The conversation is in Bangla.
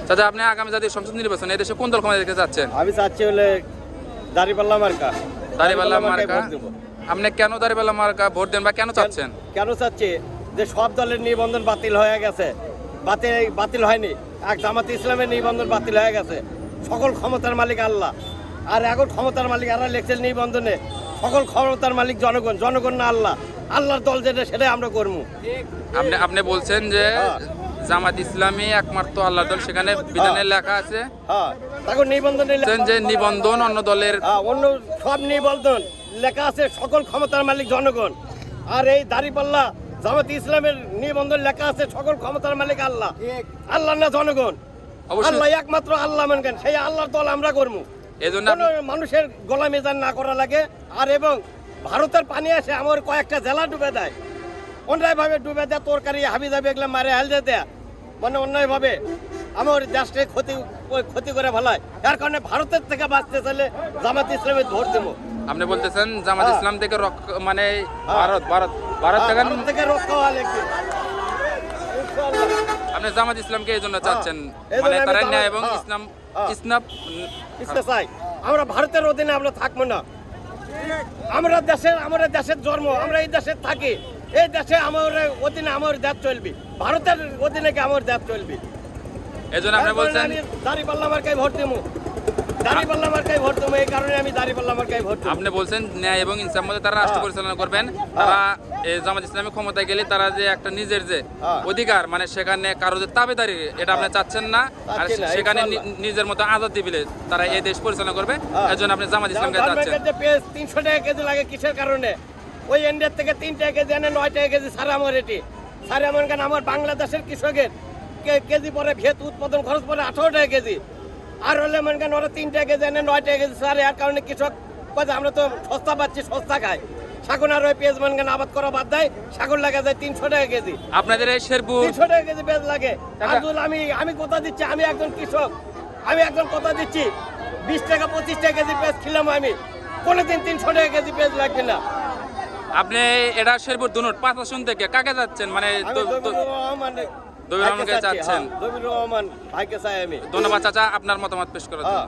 চাচা, আপনি আগামী জাতীয় সংসদ নির্বাচনে এদেশে কোন দল ক্ষমতা দেখতে চাচ্ছেন? আমি চাচ্ছি হলে দাঁড়িপাল্লা মার্কা। দাঁড়িপাল্লা মার্কা। ভোট দেবো। আপনি কেন দাঁড়িপাল্লা মার্কা ভোট দেন বা কেন চাচ্ছেন? কেন চাচ্ছি যে সব দলের নিবন্ধন বাতিল হয়ে গেছে, বাতিল হয়নি, এক জামাত ইসলামের নিবন্ধন বাতিল হয়ে গেছে। সকল ক্ষমতার মালিক আল্লাহ, আর এখন ক্ষমতার মালিক আর লেখছেন নিবন্ধনে সকল ক্ষমতার মালিক জনগণ, জনগণ না আল্লাহ। আল্লাহর দল যেটা সেটাই আমরা করবো। আপনি বলছেন যে জামাত ইসলামী একমাত্র আল্লাহর দল, সেখানে বিধানে লেখা আছে হ্যাঁ, তখন নিবন্ধনে যে নিবন্ধন অন্য দলের, অন্য সব নিবন্ধন লেখা আছে সকল ক্ষমতার মালিক জনগণ। আর এই দাঁড়িপাল্লা জামাত ইসলামের নিবন্ধন লেখা আছে সকল ক্ষমতার মালিক আল্লাহ। আল্লাহ না জনগণ? আল্লাহ একমাত্র আল্লাহ মানবেন, সেই আল্লাহর দল আমরা করবো। এজন্য মানুষের গোলামি যেন না করা লাগে। আর এবং ভারতের পানি আসে আমার কয়েকটা জেলা ডুবে দেয়, অন্যায়ভাবে ডুবে দেয়, তরকারি হাবি যাবে এগুলো মারে হেলতে দেয়, মানে অন্যায়ভাবে আমার দেশকে ক্ষতি করে ফেলায়। যার কারণে ভারতের থেকে বাঁচতে চাইলে জামাত ইসলামের ভোট দেবো। আপনি বলতেছেন জামাত ইসলাম থেকে মানে ভারত থেকে রক্ষা হওয়া লাগবে। আপনি জামাত ইসলামকে এই জন্য চাচ্ছেন, মানে তারা ন্যায় এবং ইসলাম চাই। আমরা ভারতের অধীনে আমরা থাকবো না। আমাদের দেশের জন্ম, আমরা এই দেশে থাকি, এই দেশে আমার অধীনে আমার দেশ চলবে, ভারতের অধীনে কি আমার দেশ চলবে? এই জন্য আপনি বলছেন দাঁড়িপাল্লা মার্কায় ভোট দেবো, দাঁড়িপাল্লা মার্কায় ভোট দেবো। এই কারণে আমি দাঁড়িপাল্লা মার্কায় ভোট দেবো। আপনি বলছেন ন্যায় এবং ইনসাফের মধ্যে তারা রাষ্ট্র পরিচালনা করবেন। তারা এই জামাত ইসলামী ক্ষমতায় গেলে তারা যে একটা নিজের যে অধিকার, মানে সেখানে কারো যে তাবেদারি, এটা আপনি চাচ্ছেন না। আর সেখানে নিজের মতো আজাদ দিবিলে তারা এই দেশ পরিচালনা করবে, এর জন্য আপনি জামাত ইসলামকে চাচ্ছেন। 300 টাকা কেজি লাগে কিসের কারণে? ওই ইন্ডিয়ার থেকে 3 টাকা কেজি আনে, 9 টাকা কেজি সারা আমার এটি সারে আমার কেন? আমার বাংলাদেশের কৃষকের কেজি পরে ভেত উৎপাদন খরচ পরে 18 টাকা কেজি, আর হলে মনে কেন ওরা 3 টাকা কেজি আনে, 9 টাকা কেজি সারে। এর কারণে কৃষক কথা আমরা তো সস্তা পাচ্ছি, সস্তা খাই। শাকুন আর ওই পেঁয়াজ মনে কেন আবাদ করা বাদ দেয়, শাকুন লাগা যায় 300 টাকা কেজি। আপনাদের এই শেরপুর 300 টাকা কেজি পেঁয়াজ লাগে। আমি কথা দিচ্ছি, আমি একজন কৃষক, আমি একজন কথা দিচ্ছি, 20 টাকা 25 টাকা কেজি পেঁয়াজ খেলাম আমি, কোনোদিন 300 টাকা কেজি পেঁয়াজ লাগবে না। আপনি এটা শেরপুর দুনুট 5 আসন থেকে কাকে যাচ্ছেন? মানে দবির রহমানকে চাচ্ছেন? দবির রহমান ভাইকে চাই আমি। ধন্যবাদ চাচা, আপনার মতামত পেশ করার জন্য।